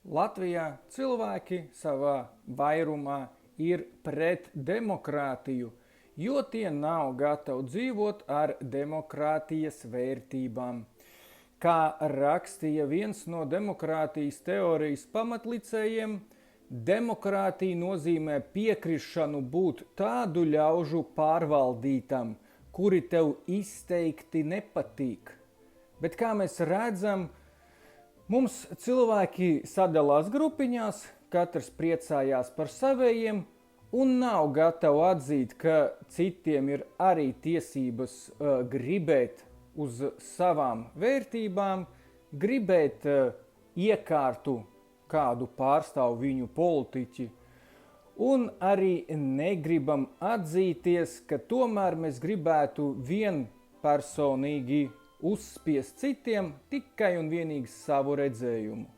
Latvijā cilvēki savā vairumā ir pret demokrātiju, jo tie nav gatavi dzīvot ar demokrātijas vērtībām. Kā rakstīja viens no demokrātijas teorijas pamatlicējiem, demokrātija nozīmē piekrišanu būt tādu ļaužu pārvaldītam, kuri tev izteikti nepatīk. Bet kā mēs redzam, mums cilvēki sadalās grupiņās, katrs priecājās par savējiem un nav gatavi atzīt, ka citiem ir arī tiesības gribēt uz savām vērtībām, gribēt iekārtu, kādu pārstāv viņu politiķi, un arī negribam atzīties, ka tomēr mēs gribētu vienpersonīgi uzspiest citiem tikai un vienīgi savu redzējumu.